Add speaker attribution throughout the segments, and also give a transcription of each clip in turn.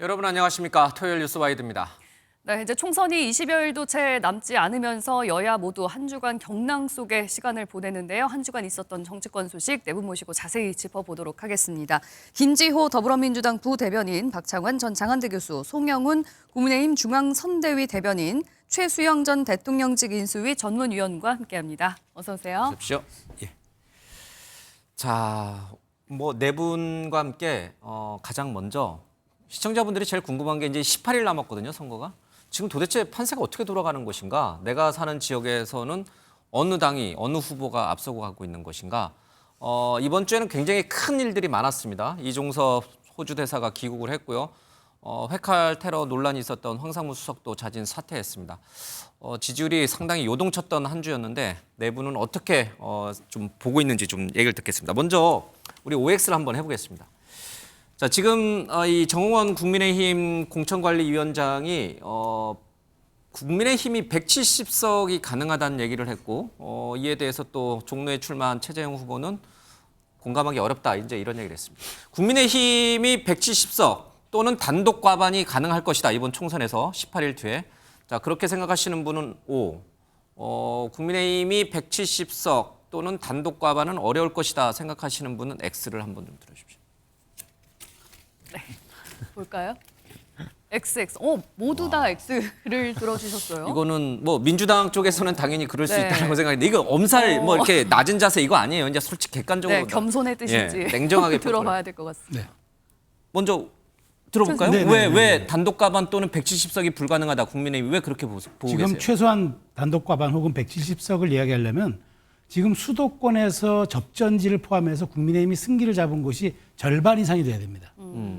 Speaker 1: 여러분 안녕하십니까? 토요일 뉴스 와이드입니다.
Speaker 2: 네, 이제 총선이 20여일도 채 남지 않으면서 여야 모두 한 주간 경랑 속의 시간을 보내는데요. 한 주간 있었던 정치권 소식 네 분 모시고 자세히 짚어보도록 하겠습니다. 김지호 더불어민주당 부대변인, 박창환 전 장한대 교수, 송영훈 국민의힘 중앙선대위 대변인, 최수영 전 대통령직 인수위 전문위원과 함께합니다. 어서 오세요.
Speaker 1: 어서 오십시오. 예. 자, 네 분과 함께 가장 먼저 시청자분들이 제일 궁금한 게 이제 18일 남았거든요, 선거가. 지금 도대체 판세가 어떻게 돌아가는 것인가? 내가 사는 지역에서는 어느 당이, 어느 후보가 앞서고 가고 있는 것인가? 이번 주에는 굉장히 큰 일들이 많았습니다. 이종섭 호주 대사가 귀국을 했고요. 회칼 테러 논란이 있었던 황상무 수석도 자진 사퇴했습니다. 지지율이 상당히 요동쳤던 한 주였는데 네 분은 어떻게 좀 보고 있는지 좀 얘기를 듣겠습니다. 먼저 우리 OX를 한번 해보겠습니다. 자, 지금 이 정홍원 국민의힘 공천관리위원장이 국민의힘이 170석이 가능하다는 얘기를 했고 이에 대해서 또 종로에 출마한 최재형 후보는 공감하기 어렵다 이제 이런 얘기를 했습니다. 국민의힘이 170석 또는 단독 과반이 가능할 것이다 이번 총선에서 18일 뒤에. 자, 그렇게 생각하시는 분은 O. 국민의힘이 170석 또는 단독 과반은 어려울 것이다 생각하시는 분은 X를 한번 좀 들어주십시오.
Speaker 2: 네, 볼까요? XX. 모두 다 X를 들어주셨어요.
Speaker 1: 이거는 민주당 쪽에서는 당연히 그럴 수
Speaker 2: 네.
Speaker 1: 있다고 생각했는데 이거 엄살 이렇게 낮은 자세 이거 아니에요. 이제 솔직히 객관적으로
Speaker 2: 네, 겸손의 뜻인지
Speaker 1: 냉정하게
Speaker 2: 들어봐야 될 것 같습니다.
Speaker 3: 네.
Speaker 1: 먼저 들어볼까요?
Speaker 3: 네.
Speaker 1: 왜 단독 과반 또는 170석이 불가능하다 국민의힘이 왜 그렇게 보고
Speaker 3: 지금
Speaker 1: 계세요?
Speaker 3: 최소한 단독 과반 혹은 170석을 이야기하려면 지금 수도권에서 접전지를 포함해서 국민의힘이 승기를 잡은 곳이 절반 이상이 돼야 됩니다.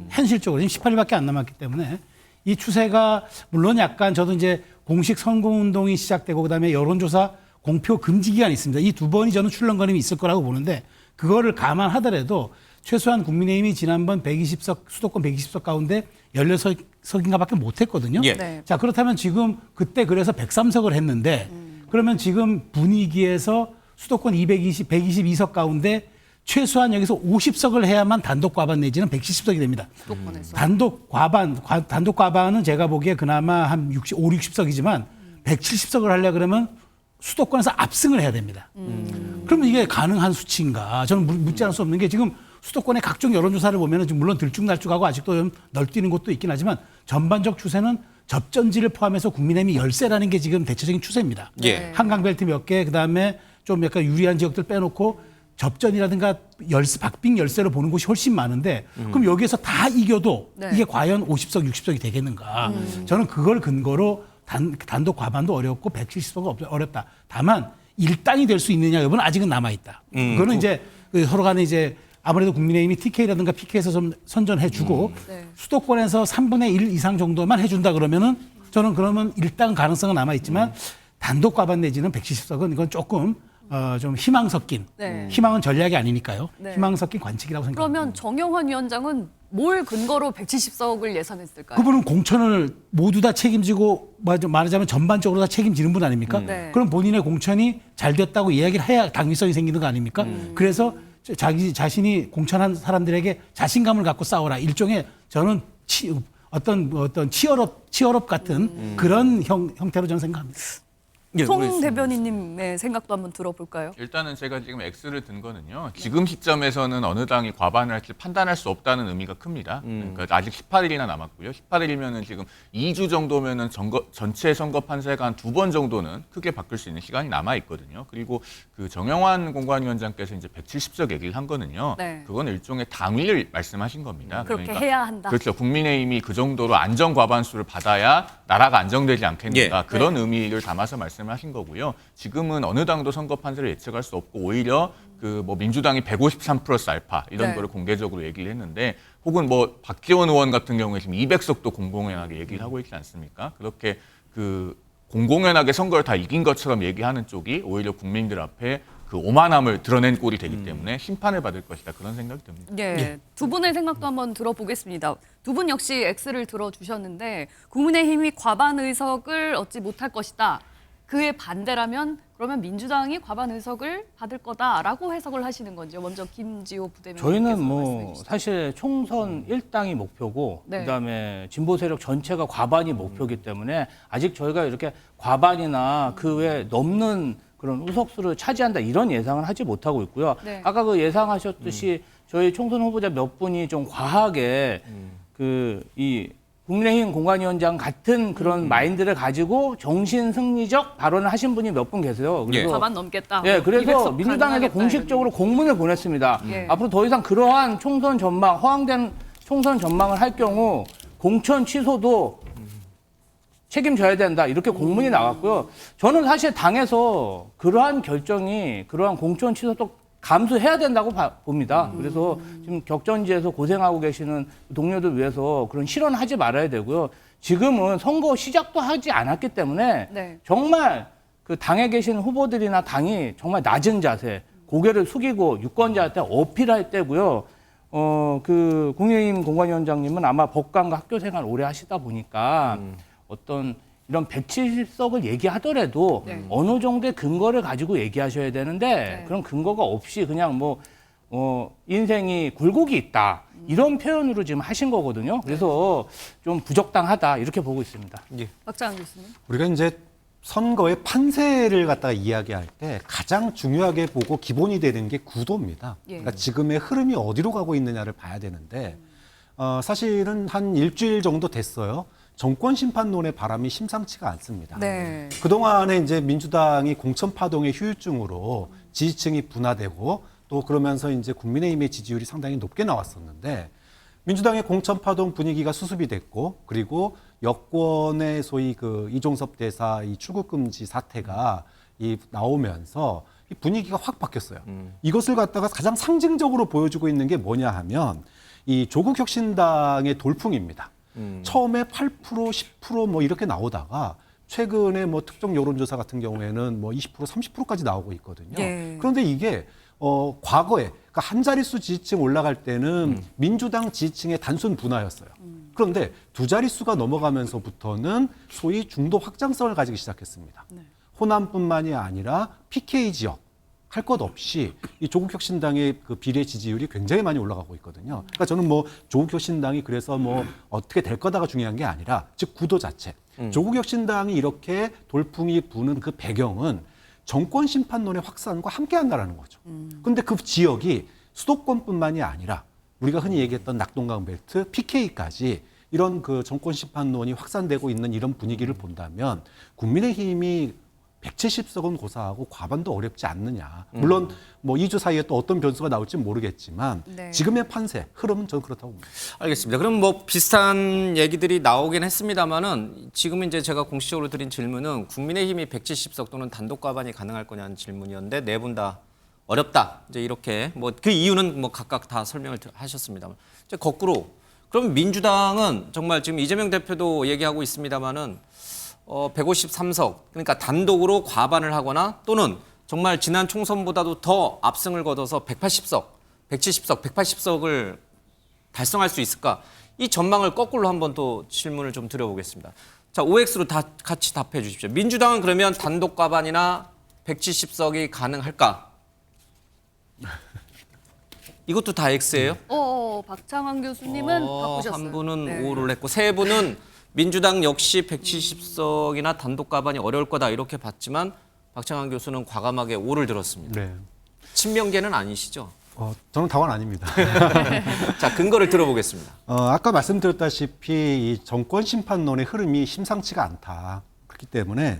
Speaker 3: 현실적으로 지금 18일밖에 안 남았기 때문에 이 추세가 물론 약간 저도 이제 공식 선거운동이 시작되고 그다음에 여론조사 공표 금지 기간이 있습니다. 이 두 번이 저는 출렁거림이 있을 거라고 보는데 그거를 감안하더라도 최소한 국민의힘이 지난번 120석 수도권 120석 가운데 16석인가 밖에 못했거든요.
Speaker 1: 예.
Speaker 2: 네.
Speaker 3: 자, 그렇다면 지금 그때 그래서 103석을 했는데 그러면 지금 분위기에서 수도권 122석 가운데 최소한 여기서 50석을 해야만 단독 과반 내지는 170석이 됩니다.
Speaker 2: 수도권에서.
Speaker 3: 단독 과반은 제가 보기에 그나마 한 5, 60석이지만 170석을 하려 그러면 수도권에서 압승을 해야 됩니다. 그러면 이게 가능한 수치인가? 저는 묻지 않을 수 없는 게 지금 수도권의 각종 여론조사를 보면 지금 물론 들쭉날쭉하고 아직도 좀 널뛰는 곳도 있긴 하지만 전반적 추세는 접전지를 포함해서 국민의힘이 열세라는 게 지금 대체적인 추세입니다.
Speaker 1: 예.
Speaker 3: 한강벨트 몇 개, 그다음에 좀 약간 유리한 지역들 빼놓고 접전이라든가 박빙 열세로 보는 곳이 훨씬 많은데 그럼 여기에서 다 이겨도
Speaker 2: 네.
Speaker 3: 이게 과연 50석, 60석이 되겠는가? 저는 그걸 근거로 단독 과반도 어렵고 170석은 어렵다. 다만 일당이 될 수 있느냐 여부는 아직은 남아있다. 그거는 이제 서로 간에 이제 아무래도 국민의힘이 TK라든가 PK에서 좀 선전해주고
Speaker 2: 네.
Speaker 3: 수도권에서 3분의 1 이상 정도만 해준다 그러면은 저는 그러면 일당 가능성은 남아있지만 단독 과반 내지는 170석은 이건 조금 좀 희망 섞인
Speaker 2: 네.
Speaker 3: 희망은 전략이 아니니까요.
Speaker 2: 네.
Speaker 3: 희망 섞인 관측이라고 생각합니다.
Speaker 2: 그러면 정영환 위원장은 뭘 근거로 170석을 예상했을까요?
Speaker 3: 그분은 공천을 모두 다 책임지고 말하자면 전반적으로 다 책임지는 분 아닙니까?
Speaker 2: 네.
Speaker 3: 그럼 본인의 공천이 잘 됐다고 이야기를 해야 당위성이 생기는 거 아닙니까? 그래서 자신이 공천한 사람들에게 자신감을 갖고 싸워라. 일종의 저는 어떤 치열업 같은 그런 형태로 저는 생각합니다.
Speaker 1: 예,
Speaker 2: 송 대변인님의 생각도 한번 들어볼까요?
Speaker 4: 일단은 제가 지금 X를 든 거는요. 지금 시점에서는 어느 당이 과반을 할지 판단할 수 없다는 의미가 큽니다. 그러니까 아직 18일이나 남았고요. 18일이면은 지금 2주 정도면은 전체 선거 판세가 한 2번 정도는 크게 바뀔 수 있는 시간이 남아 있거든요. 그리고 그 정영환 공관위원장께서 이제 170석 얘기를 한 거는요.
Speaker 2: 네.
Speaker 4: 그건 일종의 당위를 말씀하신 겁니다.
Speaker 2: 그렇게
Speaker 4: 그러니까
Speaker 2: 해야 한다.
Speaker 4: 그렇죠. 국민의힘이 그 정도로 안정 과반수를 받아야 나라가 안정되지 않겠는가.
Speaker 1: 예.
Speaker 4: 그런 의미를 담아서 말씀하신 거고요. 지금은 어느 당도 선거 판세를 예측할 수 없고 오히려 민주당이 153 플러스 알파 이런
Speaker 2: 네.
Speaker 4: 거를 공개적으로 얘기를 했는데 혹은 박지원 의원 같은 경우에 지금 200석도 공공연하게 얘기를 하고 있지 않습니까? 그렇게 공공연하게 선거를 다 이긴 것처럼 얘기하는 쪽이 오히려 국민들 앞에 그 오만함을 드러낸 꼴이 되기 때문에 심판을 받을 것이다 그런 생각이 듭니다.
Speaker 2: 예, 두 분의 생각도 한번 들어보겠습니다. 두 분 역시 X를 들어주셨는데 국민의힘이 과반 의석을 얻지 못할 것이다. 그에 반대라면 그러면 민주당이 과반 의석을 받을 거다라고 해석을 하시는 건지요? 먼저 김지호 부대변인.
Speaker 5: 저희는 뭐 사실 총선 1당이 목표고
Speaker 2: 네.
Speaker 5: 그다음에 진보 세력 전체가 과반이 목표이기 때문에 아직 저희가 이렇게 과반이나 그 외 넘는 그런 의석수를 차지한다 이런 예상은 하지 못하고 있고요.
Speaker 2: 네.
Speaker 5: 아까 그 예상하셨듯이 저희 총선 후보자 몇 분이 좀 과하게 이 국민의힘 공관위원장 같은 그런 마인드를 가지고 정신 승리적 발언을 하신 분이 몇 분 계세요. 그래서
Speaker 2: 과반 넘겠다.
Speaker 5: 예, 그래서
Speaker 2: 200석
Speaker 5: 민주당에서
Speaker 2: 가능하겠다,
Speaker 5: 공식적으로 공문을 보냈습니다.
Speaker 2: 예.
Speaker 5: 앞으로 더 이상 그러한 총선 전망, 허황된 총선 전망을 할 경우 공천 취소도 책임져야 된다. 이렇게 공문이 나왔고요. 저는 사실 당에서 그러한 결정이, 그러한 공천 취소도 감수해야 된다고 봅니다. 그래서 지금 격전지에서 고생하고 계시는 동료들 위해서 그런 실언하지 말아야 되고요. 지금은 선거 시작도 하지 않았기 때문에
Speaker 2: 네.
Speaker 5: 정말 그 당에 계신 후보들이나 당이 정말 낮은 자세, 고개를 숙이고 유권자한테 어필할 때고요. 그 국민의힘 공관위원장님은 아마 법관과 학교 생활 오래 하시다 보니까 어떤 이런 170석을 얘기하더라도
Speaker 2: 네.
Speaker 5: 어느 정도의 근거를 가지고 얘기하셔야 되는데
Speaker 2: 네.
Speaker 5: 그런 근거가 없이 그냥 뭐 인생이 굴곡이 있다 이런 표현으로 지금 하신 거거든요. 그래서 좀 부적당하다 이렇게 보고 있습니다.
Speaker 2: 박장한 교수님.
Speaker 6: 우리가 이제 선거의 판세를 갖다가 이야기할 때 가장 중요하게 보고 기본이 되는 게 구도입니다.
Speaker 2: 예.
Speaker 6: 그러니까 지금의 흐름이 어디로 가고 있느냐를 봐야 되는데 사실은 한 일주일 정도 됐어요. 정권 심판론의 바람이 심상치가 않습니다.
Speaker 2: 네.
Speaker 6: 그동안에 이제 민주당이 공천 파동의 후유증으로 지지층이 분화되고 또 그러면서 이제 국민의힘의 지지율이 상당히 높게 나왔었는데 민주당의 공천 파동 분위기가 수습이 됐고 그리고 여권의 소위 그 이종섭 대사 이 출국 금지 사태가 나오면서 이 분위기가 확 바뀌었어요. 이것을 갖다가 가장 상징적으로 보여주고 있는 게 뭐냐 하면 이 조국 혁신당의 돌풍입니다. 처음에 8%, 10% 뭐 이렇게 나오다가 최근에 뭐 특정 여론조사 같은 경우에는 뭐 20%, 30%까지 나오고 있거든요.
Speaker 2: 예.
Speaker 6: 그런데 이게 과거에 그러니까 한 자릿수 지지층 올라갈 때는 민주당 지지층의 단순 분화였어요. 그런데 두 자릿수가 넘어가면서부터는 소위 중도 확장성을 가지기 시작했습니다. 호남뿐만이 아니라 PK 지역 할 것 없이 이 조국혁신당의 그 비례 지지율이 굉장히 많이 올라가고 있거든요. 그러니까 저는 뭐 조국혁신당이 그래서 뭐 어떻게 될 거다가 중요한 게 아니라 즉 구도 자체. 조국혁신당이 이렇게 돌풍이 부는 그 배경은 정권 심판론의 확산과 함께 한다라는 거죠. 그런데 그 지역이 수도권뿐만이 아니라 우리가 흔히 얘기했던 낙동강 벨트, PK까지 이런 그 정권 심판론이 확산되고 있는 이런 분위기를 본다면 국민의힘이 170석은 고사하고 과반도 어렵지 않느냐. 물론 뭐 2주 사이에 또 어떤 변수가 나올지 모르겠지만
Speaker 2: 네.
Speaker 6: 지금의 판세, 흐름은 저는 그렇다고 봅니다.
Speaker 1: 알겠습니다. 그럼 뭐 비슷한 얘기들이 나오긴 했습니다만은 지금 이제 제가 공식적으로 드린 질문은 국민의힘이 170석 또는 단독 과반이 가능할 거냐는 질문이었는데 네 분 다 어렵다. 이제 이렇게 뭐 그 이유는 뭐 각각 다 설명을 하셨습니다만 이제 거꾸로 그럼 민주당은 정말 지금 이재명 대표도 얘기하고 있습니다만은 153석 그러니까 단독으로 과반을 하거나 또는 정말 지난 총선보다도 더 압승을 거둬서 180석, 170석, 180석을 달성할 수 있을까? 이 전망을 거꾸로 한번 또 질문을 좀 드려보겠습니다. 자, OX로 다 같이 답해 주십시오. 민주당은 그러면 단독 과반이나 170석이 가능할까? 이것도 다 X예요?
Speaker 2: 박창환 교수님은 바꾸셨어요.
Speaker 1: 한 분은
Speaker 2: 네.
Speaker 1: O를 했고 세 분은 민주당 역시 170석이나 단독 과반이 어려울 거다 이렇게 봤지만 박창환 교수는 과감하게 O를 들었습니다.
Speaker 6: 네.
Speaker 1: 친명계는 아니시죠?
Speaker 6: 저는 당원 아닙니다.
Speaker 1: 자, 근거를 들어보겠습니다.
Speaker 6: 아까 말씀드렸다시피 이 정권 심판론의 흐름이 심상치가 않다. 그렇기 때문에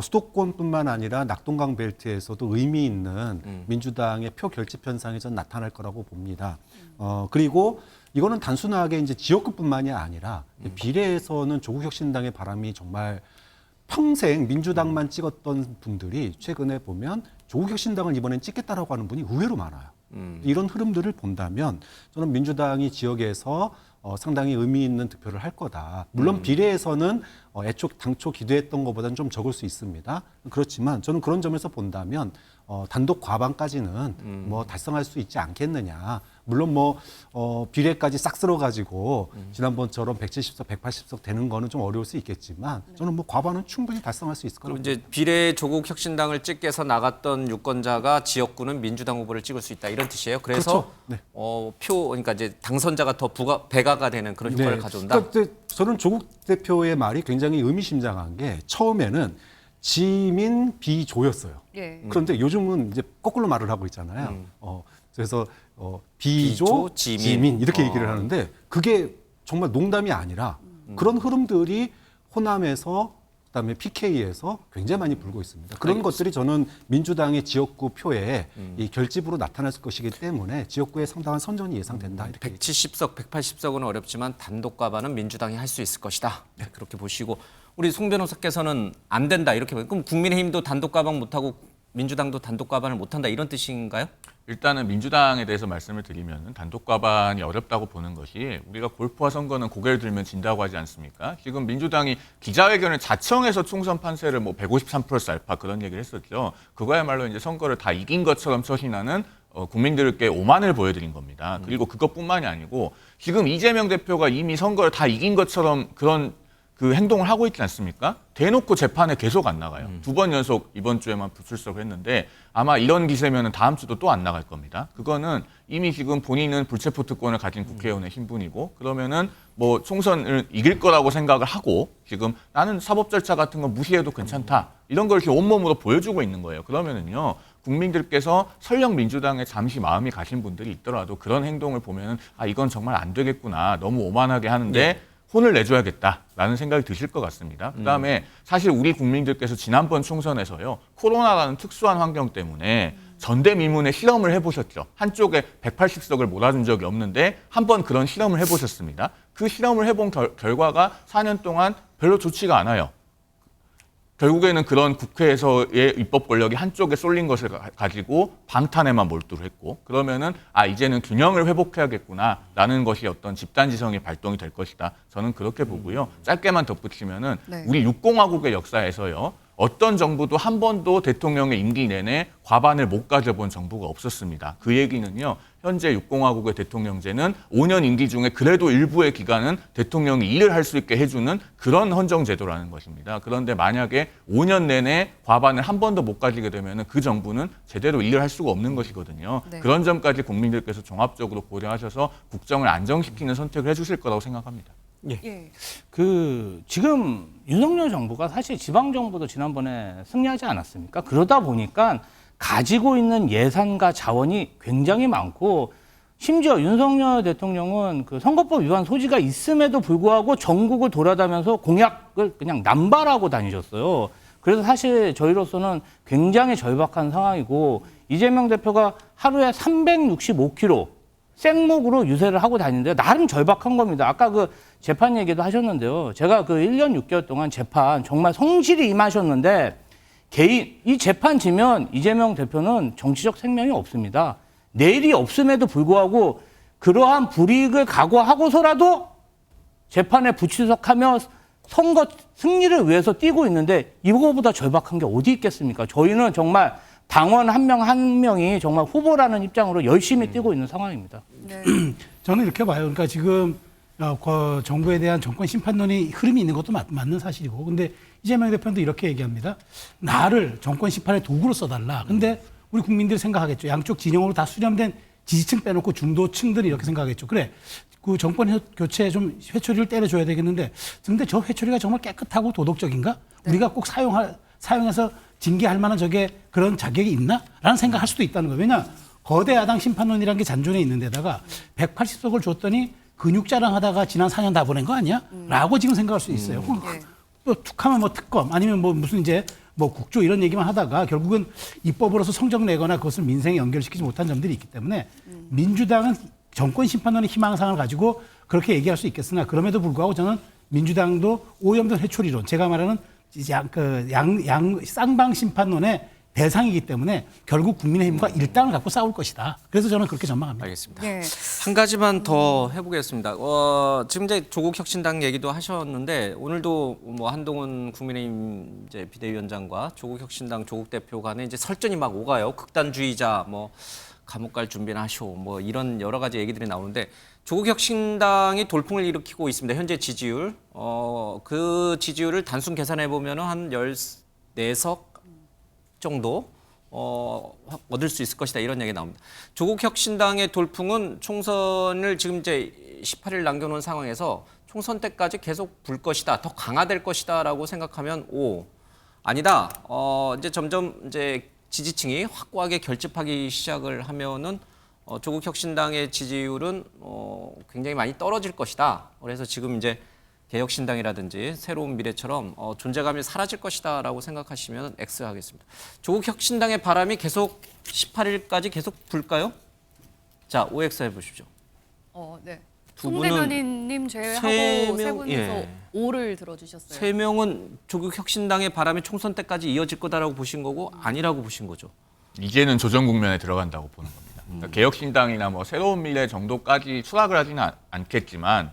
Speaker 6: 수도권뿐만 아니라 낙동강 벨트에서도 의미 있는 민주당의 표 결집 현상이 전 나타날 거라고 봅니다. 그리고 이거는 단순하게 이제 지역구뿐만이 아니라 비례에서는 조국혁신당의 바람이 정말 평생 민주당만 찍었던 분들이 최근에 보면 조국혁신당을 이번엔 찍겠다라고 하는 분이 의외로 많아요. 이런 흐름들을 본다면 저는 민주당이 지역에서 상당히 의미 있는 득표를 할 거다. 물론 비례에서는 당초 기대했던 것보다는 좀 적을 수 있습니다. 그렇지만 저는 그런 점에서 본다면 단독 과반까지는 뭐 달성할 수 있지 않겠느냐. 물론 뭐 비례까지 싹 쓸어가지고 지난번처럼 170석, 180석 되는 거는 좀 어려울 수 있겠지만 저는 뭐 과반은 충분히 달성할 수 있을
Speaker 1: 그럼
Speaker 6: 거라고.
Speaker 1: 이제 비례 조국 혁신당을 찍게서 나갔던 유권자가 지역구는 민주당 후보를 찍을 수 있다 이런 뜻이에요. 그래서
Speaker 6: 그렇죠. 네.
Speaker 1: 그러니까 이제 당선자가 더 배가가 되는 그런 효과를 가져온다.
Speaker 6: 그러니까 저는 조국 대표의 말이 굉장히 의미심장한 게 처음에는 지민 비조였어요.
Speaker 2: 예.
Speaker 6: 그런데 요즘은 이제 거꾸로 말을 하고 있잖아요. 그래서 비조,
Speaker 1: 비조, 지민.
Speaker 6: 지민 이렇게 얘기를 하는데 그게 정말 농담이 아니라 그런 흐름들이 호남에서 그다음에 PK에서 굉장히 많이 불고 있습니다. 그런 것들이 저는 민주당의 지역구 표에 이 결집으로 나타날 것이기 때문에 지역구에 상당한 선전이 예상된다. 이렇게
Speaker 1: 170석, 180석은 어렵지만 단독 과반은 민주당이 할 수 있을 것이다. 네, 그렇게 보시고 우리 송 변호사께서는 안 된다 이렇게 보면 그럼 국민의힘도 단독 과반 못하고 민주당도 단독 과반을 못한다 이런 뜻인가요?
Speaker 4: 일단은 민주당에 대해서 말씀을 드리면 단독 과반이 어렵다고 보는 것이 우리가 골프와 선거는 고개를 들면 진다고 하지 않습니까? 지금 민주당이 기자회견을 자청해서 총선 판세를 뭐 153% 알파 그런 얘기를 했었죠. 그거야말로 이제 선거를 다 이긴 것처럼 처신하는 국민들께 오만을 보여드린 겁니다. 그리고 그것뿐만이 아니고 지금 이재명 대표가 이미 선거를 다 이긴 것처럼 그런 그 행동을 하고 있지 않습니까? 대놓고 재판에 계속 안 나가요. 2번 연속 이번 주에만 불출석을 했는데 아마 이런 기세면 다음 주도 또 안 나갈 겁니다. 그거는 이미 지금 본인은 불체포 특권을 가진 국회의원의 신분이고 그러면은 뭐 총선을 이길 거라고 생각을 하고 지금 나는 사법 절차 같은 거 무시해도 괜찮다. 이런 걸 이렇게 온몸으로 보여주고 있는 거예요. 그러면은요. 국민들께서 설령 민주당에 잠시 마음이 가신 분들이 있더라도 그런 행동을 보면은 아 이건 정말 안 되겠구나. 너무 오만하게 하는데 혼을 내줘야겠다라는 생각이 드실 것 같습니다. 그다음에 사실 우리 국민들께서 지난번 총선에서요. 코로나라는 특수한 환경 때문에 전대미문의 실험을 해보셨죠. 한쪽에 180석을 몰아준 적이 없는데 한 번 그런 실험을 해보셨습니다. 그 실험을 해본 결과가 4년 동안 별로 좋지가 않아요. 결국에는 그런 국회에서의 입법 권력이 한쪽에 쏠린 것을 가지고 방탄에만 몰두를 했고 그러면은 아 이제는 균형을 회복해야겠구나라는 것이 어떤 집단지성의 발동이 될 것이다. 저는 그렇게 보고요. 짧게만 덧붙이면은
Speaker 2: 네.
Speaker 4: 우리 6공화국의 역사에서요. 어떤 정부도 한 번도 대통령의 임기 내내 과반을 못 가져본 정부가 없었습니다. 그 얘기는요. 현재 6공화국의 대통령제는 5년 임기 중에 그래도 일부의 기간은 대통령이 일을 할 수 있게 해주는 그런 헌정제도라는 것입니다. 그런데 만약에 5년 내내 과반을 한 번도 못 가지게 되면 그 정부는 제대로 일을 할 수가 없는 것이거든요.
Speaker 2: 네.
Speaker 4: 그런 점까지 국민들께서 종합적으로 고려하셔서 국정을 안정시키는 선택을 해주실 거라고 생각합니다.
Speaker 2: 예.
Speaker 5: 그 지금 윤석열 정부가 사실 지방 정부도 지난번에 승리하지 않았습니까? 그러다 보니까 가지고 있는 예산과 자원이 굉장히 많고 심지어 윤석열 대통령은 그 선거법 위반 소지가 있음에도 불구하고 전국을 돌아다니면서 공약을 그냥 남발하고 다니셨어요. 그래서 사실 저희로서는 굉장히 절박한 상황이고 이재명 대표가 하루에 365km 생목으로 유세를 하고 다니는데요. 나름 절박한 겁니다. 아까 그 재판 얘기도 하셨는데요. 제가 그 1년 6개월 동안 재판 정말 성실히 임하셨는데 이 재판 지면 이재명 대표는 정치적 생명이 없습니다. 내일이 없음에도 불구하고 그러한 불이익을 각오하고서라도 재판에 불출석하며 선거 승리를 위해서 뛰고 있는데 이거보다 절박한 게 어디 있겠습니까? 저희는 정말 당원 한 명 한 명이 정말 후보라는 입장으로 열심히 뛰고 있는 상황입니다.
Speaker 2: 네.
Speaker 3: 저는 이렇게 봐요. 그러니까 지금 정부에 대한 정권 심판론이 흐름이 있는 것도 맞는 사실이고, 근데 이재명 대표도 이렇게 얘기합니다. 나를 정권 심판의 도구로 써달라. 근데 우리 국민들이 생각하겠죠. 양쪽 진영으로 다 수렴된 지지층 빼놓고 중도층들이 이렇게 생각하겠죠. 그래, 그 정권 교체에 좀 회초리를 때려줘야 되겠는데, 근데 저 회초리가 정말 깨끗하고 도덕적인가? 우리가 꼭 사용해서 징계할 만한 저게 그런 자격이 있나? 라는 생각할 수도 있다는 거예요. 왜냐, 거대 야당 심판론이라는 게 잔존해 있는 데다가 180석을 줬더니 근육 자랑하다가 지난 4년 다 보낸 거 아니야? 라고 지금 생각할 수 있어요. 또 툭하면 뭐 특검 아니면 뭐 무슨 이제 뭐 국조 이런 얘기만 하다가 결국은 입법으로서 성적 내거나 그것을 민생에 연결시키지 못한 점들이 있기 때문에 민주당은 정권 심판론의 희망상을 가지고 그렇게 얘기할 수 있겠으나 그럼에도 불구하고 저는 민주당도 오염된 회초리론, 제가 말하는 쌍방 심판론의 대상이기 때문에 결국 국민의힘과 일당을 갖고 싸울 것이다. 그래서 저는 그렇게 전망합니다.
Speaker 1: 알겠습니다.
Speaker 2: 예.
Speaker 1: 한 가지만 더 해보겠습니다. 지금 이제 조국 혁신당 얘기도 하셨는데 오늘도 뭐 한동훈 국민의힘 이제 비대위원장과 조국 혁신당 조국 대표 간에 이제 설전이 막 오가요. 극단주의자 뭐 감옥 갈 준비나 하시오. 뭐 이런 여러 가지 얘기들이 나오는데 조국 혁신당이 돌풍을 일으키고 있습니다. 현재 지지율. 그 지지율을 단순 계산해 보면 한 14석 정도 얻을 수 있을 것이다. 이런 얘기 나옵니다. 조국 혁신당의 돌풍은 총선을 지금 이제 18일 남겨놓은 상황에서 총선 때까지 계속 불 것이다. 더 강화될 것이다라고 생각하면 O. 아니다. 이제 점점 이제 지지층이 확고하게 결집하기 시작을 하면은 조국 혁신당의 지지율은 굉장히 많이 떨어질 것이다. 그래서 지금 이제 개혁신당이라든지 새로운 미래처럼 존재감이 사라질 것이다라고 생각하시면 X 하겠습니다. 조국 혁신당의 바람이 계속 18일까지 계속 불까요? 자, OX 해보십시오.
Speaker 2: 네.
Speaker 1: 두
Speaker 2: 송
Speaker 1: 분은
Speaker 2: 대변인님 제외하고
Speaker 1: 세
Speaker 2: 세
Speaker 1: 명,
Speaker 2: 분이서
Speaker 1: 예.
Speaker 2: O를 들어주셨어요.
Speaker 1: 세 명은 조국 혁신당의 바람이 총선 때까지 이어질 거다라고 보신 거고 아니라고 보신 거죠.
Speaker 4: 이제는 조정 국면에 들어간다고 보는 겁니다. 그러니까 개혁신당이나 뭐 새로운 미래 정도까지 추락을 하지는 않겠지만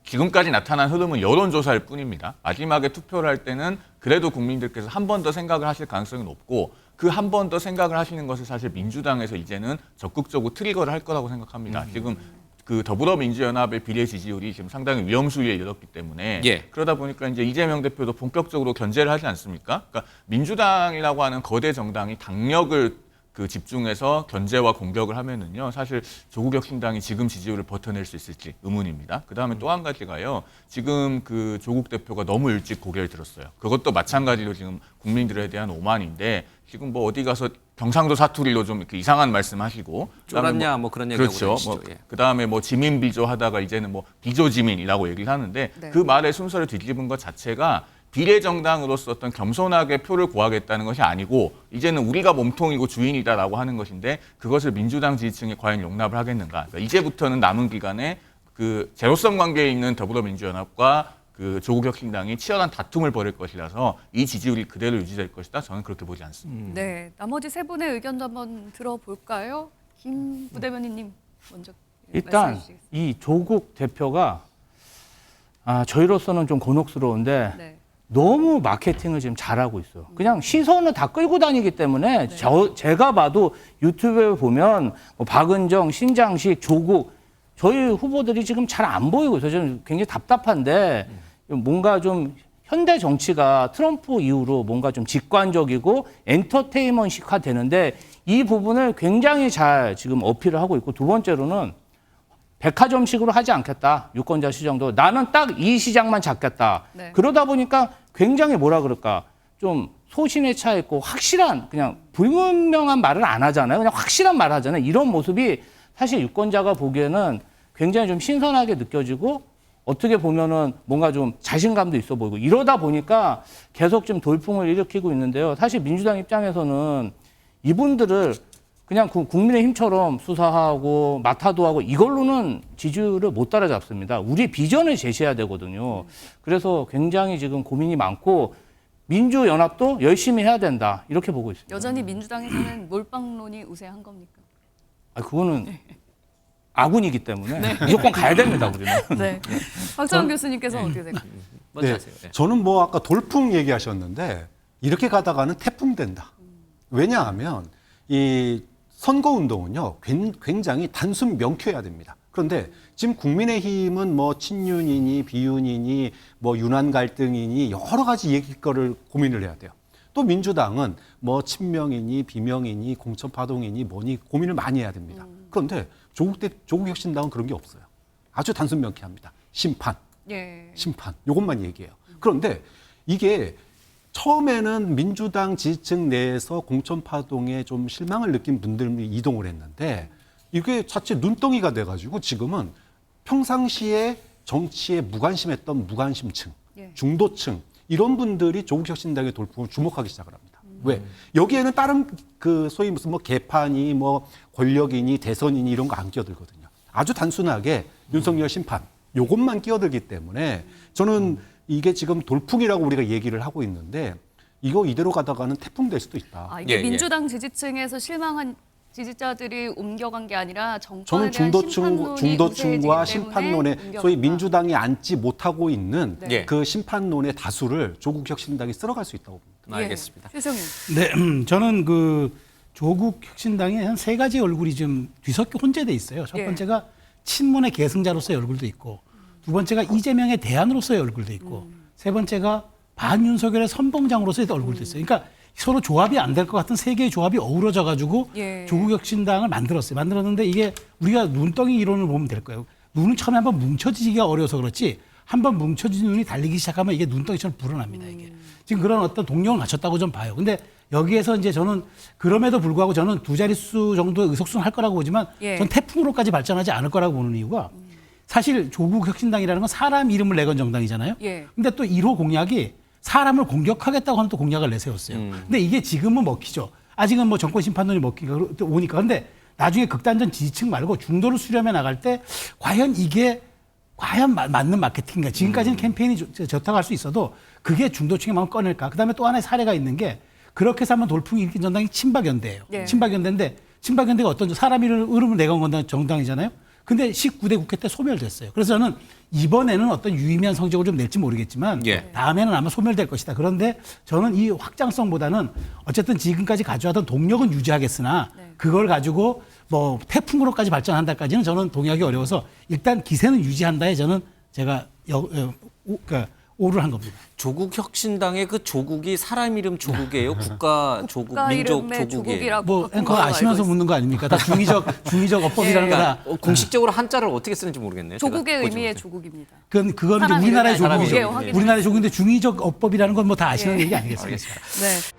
Speaker 4: 지금까지 나타난 흐름은 여론조사일 뿐입니다. 마지막에 투표를 할 때는 그래도 국민들께서 한 번 더 생각을 하실 가능성이 높고 그 한 번 더 생각을 하시는 것을 사실 민주당에서 이제는 적극적으로 트리거를 할 거라고 생각합니다. 지금 그 더불어민주연합의 비례 지지율이 지금 상당히 위험수위에 이르렀기 때문에
Speaker 1: 예.
Speaker 4: 그러다 보니까 이제 이재명 대표도 본격적으로 견제를 하지 않습니까? 그러니까 민주당이라고 하는 거대 정당이 당력을 집중해서 견제와 공격을 하면은요, 사실 조국 혁신당이 지금 지지율을 버텨낼 수 있을지 의문입니다. 그 다음에 또 한 가지가요, 지금 그 조국 대표가 너무 일찍 고개를 들었어요. 그것도 마찬가지로 지금 국민들에 대한 오만인데, 지금 뭐 어디 가서 경상도 사투리로 좀 이렇게 이상한 말씀하시고,
Speaker 1: 쫄았냐 뭐 그런 얘기하고
Speaker 4: 그렇죠.
Speaker 1: 다니시죠. 예.
Speaker 4: 그 다음에 뭐 지민 비조 하다가 이제는 뭐 비조 지민이라고 얘기를 하는데
Speaker 2: 네.
Speaker 4: 그 말의 순서를 뒤집은 것 자체가 비례정당으로서 어떤 겸손하게 표를 구하겠다는 것이 아니고 이제는 우리가 몸통이고 주인이다라고 하는 것인데 그것을 민주당 지지층이 과연 용납을 하겠는가. 그러니까 이제부터는 남은 기간에 그 제로섬 관계에 있는 더불어민주연합과 그 조국 혁신당이 치열한 다툼을 벌일 것이라서 이 지지율이 그대로 유지될 것이다. 저는 그렇게 보지 않습니다.
Speaker 2: 네, 나머지 세 분의 의견도 한번 들어볼까요? 김 부대변인님 먼저
Speaker 5: 일단
Speaker 2: 말씀해 주시겠습니다.
Speaker 5: 이 조국 대표가 저희로서는 좀 곤혹스러운데
Speaker 2: 네.
Speaker 5: 너무 마케팅을 지금 잘하고 있어요. 그냥 시선을 다 끌고 다니기 때문에 제가 봐도 유튜브에 보면 뭐 박은정, 신장식, 조국 저희 후보들이 지금 잘 안 보이고 있어요. 저는 굉장히 답답한데 뭔가 좀 현대 정치가 트럼프 이후로 뭔가 좀 직관적이고 엔터테인먼트화 되는데 이 부분을 굉장히 잘 지금 어필을 하고 있고 두 번째로는 백화점식으로 하지 않겠다. 유권자 시장도 나는 딱 이 시장만 잡겠다.
Speaker 2: 네.
Speaker 5: 그러다 보니까 굉장히 뭐라 그럴까 좀 소신에 차 있고 확실한 그냥 불분명한 말을 안 하잖아요. 그냥 확실한 말을 하잖아요. 이런 모습이 사실 유권자가 보기에는 굉장히 좀 신선하게 느껴지고 어떻게 보면은 뭔가 좀 자신감도 있어 보이고 이러다 보니까 계속 좀 돌풍을 일으키고 있는데요. 사실 민주당 입장에서는 이분들을 그냥 국민의힘처럼 수사하고 마타도하고 이걸로는 지지율을 못 따라잡습니다. 우리 비전을 제시해야 되거든요. 그래서 굉장히 지금 고민이 많고 민주연합도 열심히 해야 된다. 이렇게 보고 있습니다.
Speaker 2: 여전히 민주당에서는 몰빵론이 우세한 겁니까?
Speaker 5: 그거는 아군이기 때문에 무조건 가야 됩니다. 우리는.
Speaker 2: 네. 박찬원 교수님께서는 어떻게 생각하세요?
Speaker 1: 먼저
Speaker 6: 네,
Speaker 1: 하세요. 예.
Speaker 6: 저는 뭐 아까 돌풍 얘기하셨는데 이렇게 가다가는 태풍 된다. 왜냐하면 이 선거 운동은요 굉장히 단순 명쾌해야 됩니다. 그런데 지금 국민의힘은 뭐 친윤이니 비윤이니 뭐 윤한 갈등이니 여러 가지 얘기거를 고민을 해야 돼요. 또 민주당은 뭐 친명이니 비명이니 공천파동이니 뭐니 고민을 많이 해야 됩니다. 그런데 조국 혁신당은 그런 게 없어요. 아주 단순 명쾌합니다. 심판.
Speaker 2: 예.
Speaker 6: 심판. 이것만 얘기해요. 그런데 이게 처음에는 민주당 지지층 내에서 공천파동에 좀 실망을 느낀 분들이 이동을 했는데 이게 자체 눈덩이가 돼가지고 지금은 평상시에 정치에 무관심했던 무관심층,
Speaker 2: 예.
Speaker 6: 중도층 이런 분들이 조국 혁신당의 돌풍을 주목하기 시작을 합니다. 왜? 여기에는 다른 그 소위 무슨 뭐 개판이 뭐 권력이니 대선이니 이런 거 안 끼어들거든요. 아주 단순하게 윤석열 심판 요것만 끼어들기 때문에 저는 이게 지금 돌풍이라고 우리가 얘기를 하고 있는데 이거 이대로 가다가는 태풍 될 수도 있다.
Speaker 2: 이게
Speaker 1: 예,
Speaker 2: 민주당 지지층에서 실망한 지지자들이 옮겨간 게 아니라 정권에
Speaker 6: 저는
Speaker 2: 대한 심판론이
Speaker 6: 중도층과
Speaker 2: 우세해지기
Speaker 6: 심판론에
Speaker 2: 때문에
Speaker 6: 소위
Speaker 2: 옮겨갔다.
Speaker 6: 민주당이 앉지 못하고 있는
Speaker 1: 네.
Speaker 6: 그 심판론의 다수를 조국 혁신당이 쓸어갈 수 있다고 봅니다.
Speaker 2: 예.
Speaker 1: 알겠습니다.
Speaker 2: 최성윤.
Speaker 3: 네, 저는 그 조국 혁신당에 한 세 가지 얼굴이 좀 뒤섞여 혼재돼 있어요. 첫
Speaker 2: 예.
Speaker 3: 번째가 친문의 계승자로서의 얼굴도 있고, 두 번째가 이재명의 대안으로서의 얼굴도 있고, 세 번째가 반윤석열의 선봉장으로서의 얼굴도 있어요. 그러니까 서로 조합이 안 될 것 같은 세 개의 조합이 어우러져 가지고
Speaker 2: 예.
Speaker 3: 조국 혁신당을 만들었어요. 만들었는데 이게 우리가 눈덩이 이론을 보면 될 거예요. 눈은 처음에 한번 뭉쳐지기가 어려워서 그렇지, 한번 뭉쳐진 눈이 달리기 시작하면 이게 눈덩이처럼 불어납니다. 이게 지금 그런 어떤 동력을 갖췄다고 좀 봐요. 근데 여기에서 이제 저는 그럼에도 불구하고 저는 두 자릿수 정도의 의석수는 할 거라고 보지만
Speaker 2: 예.
Speaker 3: 전 태풍으로까지 발전하지 않을 거라고 보는 이유가, 사실 조국 혁신당이라는 건 사람 이름을 내건 정당이잖아요.
Speaker 2: 예.
Speaker 3: 근데 또 1호 공약이 사람을 공격하겠다고 하는 또 공약을 내세웠어요. 근데 이게 지금은 먹히죠. 아직은 뭐 정권 심판론이 먹히가 오니까. 근데 나중에 극단적 지지층 말고 중도를 수렴해 나갈 때 과연 이게 과연 맞는 마케팅인가. 지금까지는 캠페인이 좋다고 할 수 있어도 그게 중도층의 마음을 꺼낼까. 그다음에 또 하나의 사례가 있는 게, 그렇게 해서 한번 돌풍이 일으킨 정당이 친박연대예요.
Speaker 2: 예.
Speaker 3: 친박연대인데 친박연대가 어떤 사람 이름을 내건 정당이잖아요. 근데 19대 국회 때 소멸됐어요. 그래서 저는 이번에는 어떤 유의미한 성적을 좀 낼지 모르겠지만
Speaker 1: 예.
Speaker 3: 다음에는 아마 소멸될 것이다. 그런데 저는 이 확장성보다는 어쨌든 지금까지 가져왔던 동력은 유지하겠으나 그걸 가지고 뭐 태풍으로까지 발전한다까지는 저는 동의하기 어려워서 일단 기세는 유지한다에 저는 제가 오를 한 겁니다.
Speaker 1: 조국 혁신당의 그 조국이 사람 이름 조국이에요? 국가 조국,
Speaker 2: 국가
Speaker 1: 민족
Speaker 2: 이름의
Speaker 1: 조국이에요?
Speaker 2: 조국이라고
Speaker 3: 뭐
Speaker 2: 바꾼
Speaker 3: 그거
Speaker 2: 걸로
Speaker 3: 아시면서
Speaker 2: 알고
Speaker 3: 묻는 거 아닙니까? 다 중의적 어법이라는 거다.
Speaker 1: 그러니까 공식적으로 한자를 어떻게 쓰는지 모르겠네요. 제가
Speaker 2: 조국의
Speaker 1: 보지
Speaker 2: 의미의
Speaker 1: 못해서.
Speaker 2: 조국입니다.
Speaker 3: 그건 이제
Speaker 2: 사람
Speaker 3: 우리나라의
Speaker 2: 이름의
Speaker 3: 조국이죠.
Speaker 2: 조국이에요, 확인해
Speaker 3: 우리나라의 조국인데 중의적 어법이라는 건 뭐 다 아시는 얘기 아니겠습니까?
Speaker 2: 네.